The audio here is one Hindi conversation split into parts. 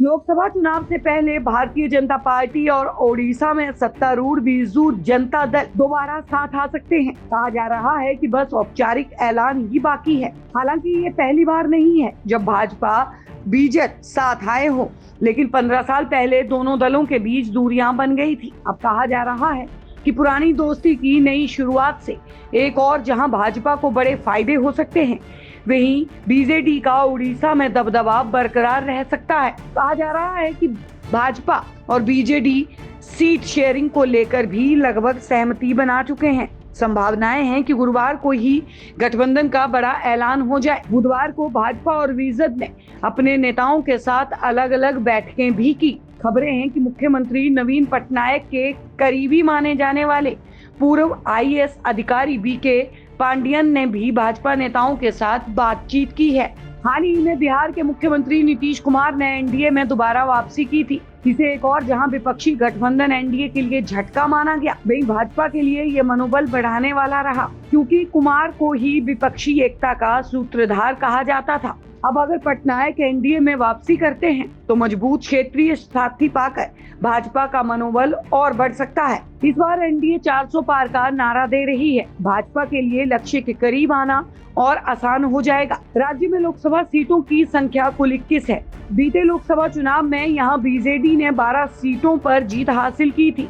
लोकसभा चुनाव से पहले भारतीय जनता पार्टी और ओडिशा में सत्तारूढ़ बीजू जनता दल दोबारा साथ आ सकते हैं। कहा जा रहा है कि बस औपचारिक ऐलान ही बाकी है। हालांकि ये पहली बार नहीं है जब भाजपा बीजेपी साथ आए हो, लेकिन 15 साल पहले दोनों दलों के बीच दूरियां बन गई थी। अब कहा जा रहा है कि पुरानी दोस्ती की नई शुरुआत से एक और जहां भाजपा को बड़े फायदे हो सकते हैं, वहीं बीजेडी का उड़ीसा में दबदबा बरकरार रह सकता है। कहा जा रहा है कि भाजपा और बीजेडी सीट शेयरिंग को लेकर भी लगभग सहमति बना चुके हैं। संभावनाएं हैं कि गुरुवार को ही गठबंधन का बड़ा ऐलान हो जाए। बुधवार को भाजपा और बीजेडी ने अपने नेताओं के साथ अलग अलग बैठकें भी की। खबरें हैं कि मुख्यमंत्री नवीन पटनायक के करीबी माने जाने वाले पूर्व आईएएस अधिकारी बीके पांडियन ने भी भाजपा नेताओं के साथ बातचीत की है। हाल ही में बिहार के मुख्यमंत्री नीतीश कुमार ने एनडीए में दोबारा वापसी की थी। इसे एक और जहां विपक्षी गठबंधन एनडीए के लिए झटका माना गया, वहीं भाजपा के लिए ये मनोबल बढ़ाने वाला रहा, क्योंकि कुमार को ही विपक्षी एकता का सूत्रधार कहा जाता था। अब अगर पटनायक एनडीए में वापसी करते हैं तो मजबूत क्षेत्रीय साथी पाकर भाजपा का मनोबल और बढ़ सकता है। इस बार एनडीए 400 पार का नारा दे रही है। भाजपा के लिए लक्ष्य के करीब आना और आसान हो जाएगा। राज्य में लोकसभा सीटों की संख्या कुल 21 है। बीते लोकसभा चुनाव में यहां बीजेडी ने 12 सीटों पर जीत हासिल की थी,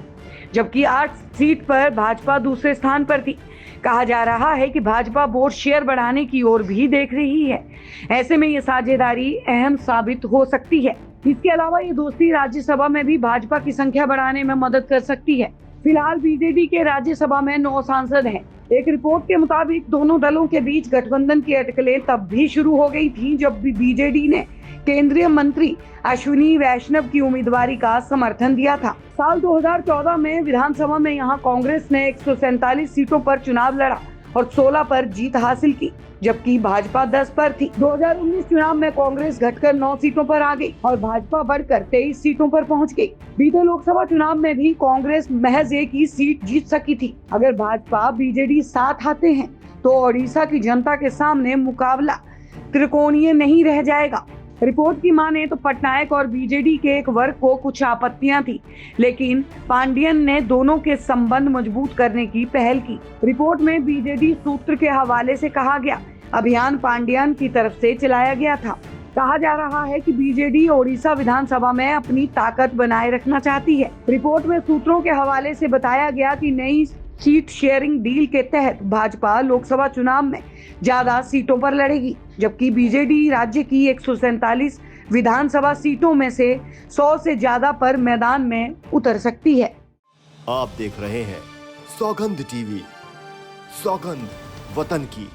जबकि 8 सीट पर भाजपा दूसरे स्थान पर थी। कहा जा रहा है कि भाजपा वोट शेयर बढ़ाने की ओर भी देख रही है। ऐसे में ये साझेदारी अहम साबित हो सकती है। इसके अलावा ये दोस्ती राज्यसभा में भी भाजपा की संख्या बढ़ाने में मदद कर सकती है। फिलहाल बीजेडी के राज्यसभा में 9 सांसद हैं। एक रिपोर्ट के मुताबिक दोनों दलों के बीच गठबंधन की अटकलें तब भी शुरू हो गई थी जब बीजेडी ने केंद्रीय मंत्री अश्विनी वैष्णव की उम्मीदवारी का समर्थन दिया था। साल 2014 में विधानसभा में यहां कांग्रेस ने 147 सीटों पर चुनाव लड़ा और 16 पर जीत हासिल की, जबकि भाजपा 10 पर थी। 2019 चुनाव में कांग्रेस घटकर 9 सीटों पर आ गई और भाजपा बढ़कर 23 सीटों पर पहुंच गई। बीते लोकसभा चुनाव में भी कांग्रेस महज एक ही सीट जीत सकी थी। अगर भाजपा बीजेडी साथ आते हैं तो ओडिशा की जनता के सामने मुकाबला त्रिकोणीय नहीं रह जाएगा। रिपोर्ट की माने तो पटनायक और बीजेडी के एक वर्ग को कुछ आपत्तियां थी, लेकिन पांडियन ने दोनों के संबंध मजबूत करने की पहल की। रिपोर्ट में बीजेडी सूत्र के हवाले से कहा गया, अभियान पांडियन की तरफ से चलाया गया था। कहा जा रहा है कि बीजेडी ओडिशा विधानसभा में अपनी ताकत बनाए रखना चाहती है। रिपोर्ट में सूत्रों के हवाले से बताया गया कि नई सीट शेयरिंग डील के तहत भाजपा लोकसभा चुनाव में ज्यादा सीटों पर लड़ेगी, जबकि बीजेडी राज्य की 147 विधानसभा सीटों में से 100 से ज्यादा पर मैदान में उतर सकती है। आप देख रहे हैं सौगंध टीवी, सौगंध वतन की।